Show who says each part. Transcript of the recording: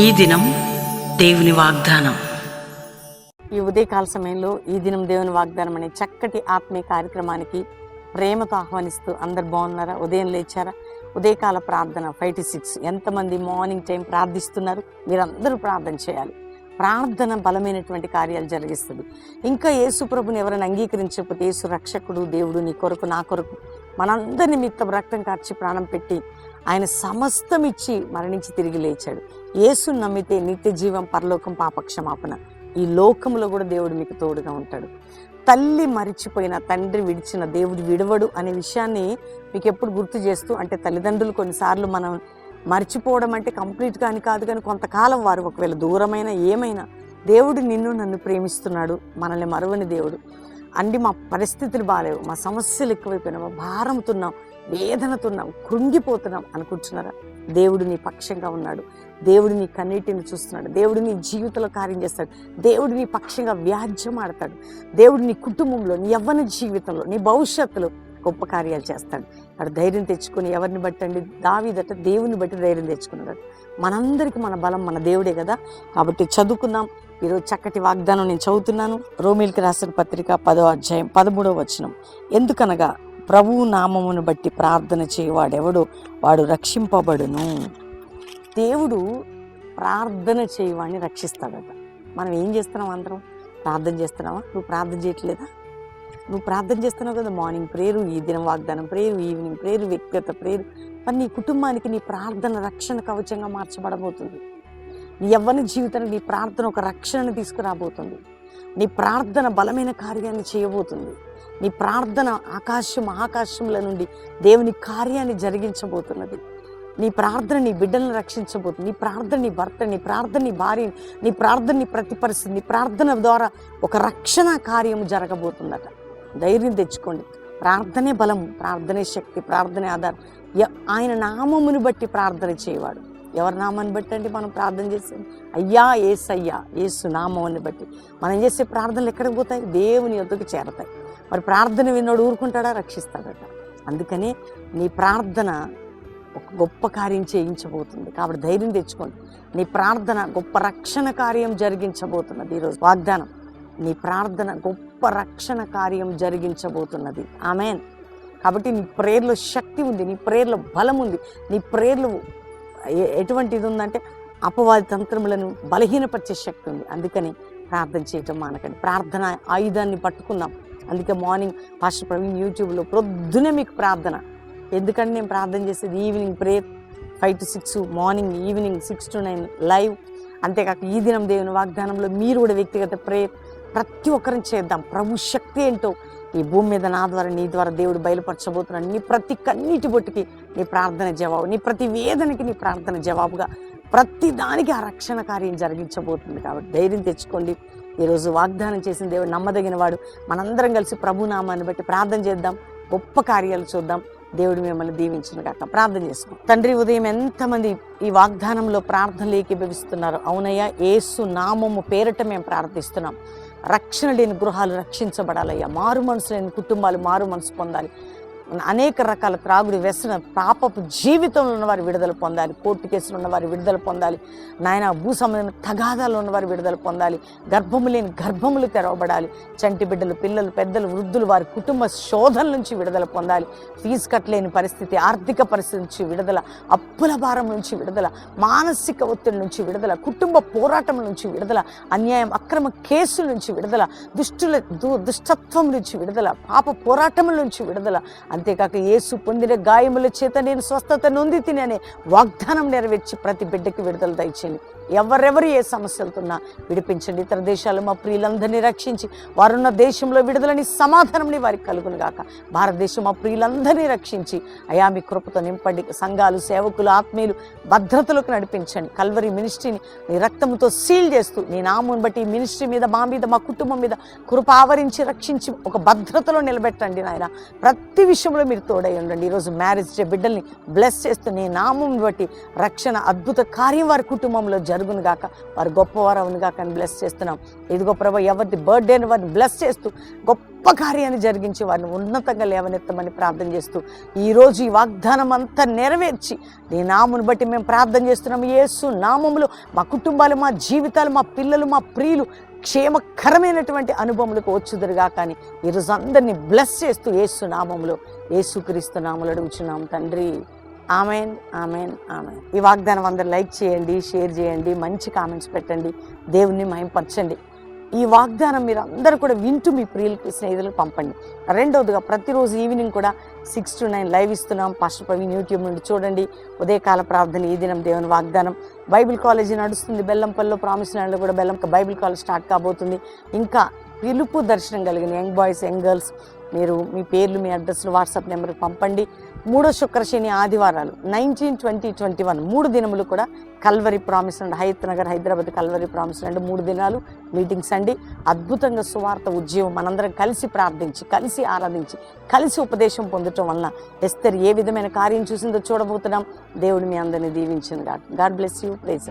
Speaker 1: ఈ దినం దేవుని వాగ్దానం.
Speaker 2: ఈ ఉదయకాల సమయంలో ఈ దినం దేవుని వాగ్దానం అనే చక్కటి ఆత్మీయ కార్యక్రమానికి ప్రేమతో ఆహ్వానిస్తూ అందరు బాగున్నారా? ఉదయం లేచారా? ఉదయకాల ప్రార్థన 5 to 6 ఎంతమంది మార్నింగ్ టైం ప్రార్థిస్తున్నారు? మీరందరూ ప్రార్థన చేయాలి. ప్రార్థన బలమైనటువంటి కార్యాలు జరిగిస్తుంది. ఇంకా యేసు ప్రభుని ఎవరైనా అంగీకరించకపోతే, యేసు రక్షకుడు, దేవుడు నీ కొరకు నా కొరకు మనందరి నిమిత్తం రక్తం కార్చి ప్రాణం పెట్టి ఆయన సమస్తం ఇచ్చి మరణించి తిరిగి లేచాడు. యేసుని నమ్మితే నిత్య జీవం, పరలోకం, పాపక్షమాపణ. ఈ లోకంలో కూడా దేవుడు మీకు తోడుగా ఉంటాడు. తల్లి మరిచిపోయిన, తండ్రి విడిచిన, దేవుడు విడవడు అనే విషయాన్ని మీకు ఎప్పుడు గుర్తు చేస్తూ, అంటే తల్లిదండ్రులు కొన్నిసార్లు మనం మర్చిపోవడం అంటే కంప్లీట్గా అని కాదు, కానీ కొంతకాలం వారు ఒకవేళ దూరమైన ఏమైనా దేవుడు నిన్ను నన్ను ప్రేమిస్తున్నాడు, మనల్ని మరువని దేవుడు. అండి మా పరిస్థితులు బాగాలేవు, మా సమస్యలు ఎక్కువైపోయినాం, మా భారంతున్నాం, వేదనతున్నాం, కృంగిపోతున్నాం అనుకుంటున్నారా? దేవుడు నీ పక్షంగా ఉన్నాడు. దేవుడు నీ కన్నీటిని చూస్తున్నాడు. దేవుడు నీ జీవితంలో కార్యం చేస్తాడు. దేవుడు నీ పక్షంగా వ్యాజ్యం ఆడతాడు. దేవుడు నీ కుటుంబంలో, నీ యవ్వన జీవితంలో, నీ భవిష్యత్తులో గొప్ప కార్యాలు చేస్తాడు. అక్కడ ధైర్యం తెచ్చుకుని, ఎవరిని బట్టి అండి? దావీదట దేవుని బట్టి ధైర్యం తెచ్చుకున్నాడు. మనందరికీ మన బలం మన దేవుడే కదా. కాబట్టి చదువుకుందాం. ఈరోజు చక్కటి వాగ్దానం నేను చదువుతున్నాను. రోమీయులకు రాసిన పత్రిక 10వ అధ్యాయం 13వ వచనం. ఎందుకనగా ప్రభువు నామమును బట్టి ప్రార్థన చేయవాడెవడో వాడు రక్షింపబడును. దేవుడు ప్రార్థన చేయవాడిని రక్షిస్తాడట. మనం ఏం చేస్తున్నాం? అందరం ప్రార్థన చేస్తున్నావా? నువ్వు ప్రార్థన చేయట్లేదా? నువ్వు ప్రార్థన చేస్తున్నావు కదా. మార్నింగ్ ప్రేయరు, ఈ దినం వాగ్దానం ప్రేయరు, ఈవినింగ్ ప్రేయరు, వ్యక్తిగత ప్రేయరు. మరి నీ కుటుంబానికి నీ ప్రార్థన రక్షణ కవచంగా మార్చబడబోతుంది. నీ యవ్వన జీవితానికి నీ ప్రార్థన ఒక రక్షణను తీసుకురాబోతుంది. నీ ప్రార్థన బలమైన కార్యాన్ని చేయబోతుంది. నీ ప్రార్థన ఆకాశంల నుండి దేవుని కార్యాన్ని జరిగించబోతున్నది. నీ ప్రార్థన నీ బిడ్డలను రక్షించబోతుంది. నీ ప్రార్థన నీ భర్త, నీ ప్రార్థన నీ భార్యని, నీ ప్రార్థన నీ ప్రతి పరిస్థితి, నీ ప్రార్థన ద్వారా ఒక రక్షణ కార్యము జరగబోతుందట. ధైర్యం తెచ్చుకోండి. ప్రార్థనే బలము, ప్రార్థనే శక్తి, ప్రార్థనే ఆధారం. ఆయన నామమును బట్టి ప్రార్థన చేయవాడు. ఎవరి నామాన్ని బట్టి అండి మనం ప్రార్థన చేసేది? అయ్యా యేసయ్యా, యేసు నామాన్ని బట్టి మనం చేసే ప్రార్థనలు ఎక్కడికి పోతాయి? దేవుని యొద్దకు చేరతాయి. మరి ప్రార్థన విన్నోడు ఊరుకుంటాడా? రక్షిస్తాడట. అందుకనే నీ ప్రార్థన ఒక గొప్ప కార్యం చేయించబోతుంది. కాబట్టి ధైర్యం తెచ్చుకోండి. నీ ప్రార్థన గొప్ప రక్షణ కార్యం జరిగించబోతున్నది. ఈరోజు వాగ్దానం, నీ ప్రార్థన గొప్ప రక్షణ కార్యం జరిగించబోతున్నది. ఆమేన్. కాబట్టి నీ ప్రేయర్లో శక్తి ఉంది, నీ ప్రేయర్లో బలం ఉంది. నీ ప్రేయర్లో ఎటువంటి ఇది ఉందంటే అపవాది తంత్రములను బలహీనపరిచే శక్తి ఉంది. అందుకని ప్రార్థన చేయటం మానకండి. ప్రార్థన ఆయుధాన్ని పట్టుకుందాం. అందుకే మార్నింగ్ పాస్టర్ ప్రవీణ్ యూట్యూబ్లో ప్రొద్దునే మీకు ప్రార్థన. ఎందుకంటే నేను ప్రార్థన చేసేది evening prayer 5 to 6, morning evening 6 to 9 live. అంతేకాక ఈ దినం దేవుని వాగ్దానంలో మీరు కూడా వ్యక్తిగత ప్రేయర్ ప్రతి ఒక్కరిని చేద్దాం. ప్రభు శక్తి ఏంటో ఈ భూమి మీద నా ద్వారా, నీ ద్వారా దేవుడు బయలుపరచబోతున్నాడు. నీ ప్రతి కన్నీటి బొట్టుకి నీ ప్రార్థన జవాబు, నీ ప్రతి వేదనకి నీ ప్రార్థన జవాబుగా ప్రతి దానికి ఆ రక్షణ కార్యం జరిగించబోతుంది. కాబట్టి ధైర్యం తెచ్చుకోండి. ఈరోజు వాగ్దానం చేసిన దేవుడు నమ్మదగిన వాడు. మనందరం కలిసి ప్రభు నామాన్ని బట్టి ప్రార్థన చేద్దాం. గొప్ప కార్యాలు చూద్దాం. దేవుడు మిమ్మల్ని దీవించును గాక. ప్రార్థన చేసుకో. తండ్రి, ఉదయం ఎంతమంది ఈ వాగ్దానంలో ప్రార్థనలు ఏకీభవిస్తున్నారు? అవునయ్యా, యేసు నామము పేరిట మేము ప్రార్థిస్తున్నాం. రక్షణ లేని గృహాలు రక్షించబడాలయ్యా. మారు మనసు లేని కుటుంబాలు మారు మనసు పొందాలి. అనేక రకాల త్రాగుడు, వ్యసన, పాపపు జీవితంలో ఉన్నవారు విడుదల పొందాలి. కోర్టు కేసులు ఉన్నవారు విడుదల పొందాలి. నాయన, భూ సంబంధమైన తగాదాలు ఉన్నవారు విడుదల పొందాలి. గర్భము లేని గర్భములు తెరవబడాలి. చంటి బిడ్డలు, పిల్లలు, పెద్దలు, వృద్ధులు వారి కుటుంబ శోధన నుంచి విడుదల పొందాలి. ఫీజు కట్టలేని పరిస్థితి, ఆర్థిక పరిస్థితి నుంచి విడుదల, అప్పుల భారం నుంచి విడుదల, మానసిక ఒత్తిడి నుంచి విడుదల, కుటుంబ పోరాటం నుంచి విడుదల, అన్యాయం అక్రమ కేసుల నుంచి విడుదల, దుష్టత్వం నుంచి విడుదల, పాప పోరాటముల నుంచి విడుదల. అంతేకాక యేసు పొందిన గాయముల చేత నేను స్వస్థత నొంది తిని అనే వాగ్దానం నెరవేర్చి ప్రతి బిడ్డకి విడుదల దయచేయండి. ఎవరెవరు ఏ సమస్యలతోన్నా విడిపించండి. ఇతర దేశాలు మా ప్రియులందరినీ రక్షించి వారున్న దేశంలో విడుదలని, సమాధానంని వారికి కలుగును గాక. భారతదేశం మా ప్రియులందరినీ రక్షించి అయా మీ కృపతో నింపండి. సంఘాలు, సేవకులు, ఆత్మీయులు భద్రతలకు నడిపించండి. కల్వరి మినిస్ట్రీని నీ రక్తంతో సీల్ చేస్తూ నీ నామమును బట్టి ఈ మినిస్ట్రీ మీద, మా మీద, మా కుటుంబం మీద కృప ఆవరించి రక్షించి ఒక భద్రతలో నిలబెట్టండి నాయన. ప్రతి విషయంలో మీరు తోడై ఉండండి. ఈరోజు మ్యారేజ్ బిడ్డల్ని బ్లెస్ చేస్తూ నీ నామం బట్టి రక్షణ అద్భుత కార్యం వారి కుటుంబంలో జరుగును గాక, వారు గొప్పవారు అవును గాక అని బ్లెస్ చేస్తున్నాం. ఇదిగో ప్రభా, ఎవరిది బర్త్డేని వారిని బ్లెస్ చేస్తూ గొప్ప కార్యాన్ని జరిగించి వారిని ఉన్నతంగా లేవనెత్తమని ప్రార్థన చేస్తూ ఈరోజు ఈ వాగ్దానం అంతా నెరవేర్చి నీ నామును బట్టి మేము ప్రార్థన చేస్తున్నాము. యేసు నామములో మా కుటుంబాలు, మా జీవితాలు, మా పిల్లలు, మా ప్రియులు క్షేమకరమైనటువంటి అనుభవములకు వచ్చుదురుగా. కానీ ఈరోజు అందరినీ బ్లెస్ చేస్తూ యేసు నామములో, యేసుక్రీస్తు నామములో అడుగుచున్నాం తండ్రి. Amen, amen, amen. ఈ వాగ్దానం అందరూ లైక్ చేయండి, షేర్ చేయండి, మంచి కామెంట్స్ పెట్టండి, దేవుణ్ణి మహిమపరచండి. ఈ వాగ్దానం మీరు అందరూ కూడా వింటూ మీ ప్రియులకి, స్నేహితులకు పంపండి. రెండవదిగా ప్రతిరోజు ఈవినింగ్ కూడా 6 to 9 లైవ్ ఇస్తున్నాం. పాస్టర్ ప్రవీణ్ యూట్యూబ్ నుండి చూడండి. ఉదయకాల ప్రార్థన, ఈ దినం దేవుని వాగ్దానం. బైబిల్ కాలేజీ నడుస్తుంది బెల్లంపల్లిలో, ప్రామిస్ ల్యాండ్లో కూడా బైబిల్ కాలేజ్ స్టార్ట్ కాబోతుంది. ఇంకా పిలుపు దర్శనం కలిగిన యంగ్ బాయ్స్, యంగ్ గర్ల్స్, మీరు మీ పేర్లు, మీ అడ్రస్లు వాట్సాప్ నెంబర్కి పంపండి. 3వ శుక్ర శని ఆదివారాలు 19, 20, 21 3 దినములు కూడా Calvary promise land, Hayat Nagar, Hyderabad Calvary promise land 3 దినాలు మీటింగ్స్ అండి. అద్భుతంగా సువార్త ఉద్యమం మనందరం కలిసి ప్రార్థించి, కలిసి ఆరాధించి, కలిసి ఉపదేశం పొందటం వలన ఎస్తర్ ఏ విధమైన కార్యం చూసిందో చూడబోతున్నాం. దేవుడు మీ అందరినీ దీవించిన గాడ్ బ్లెస్ యూ. ప్రైజ్.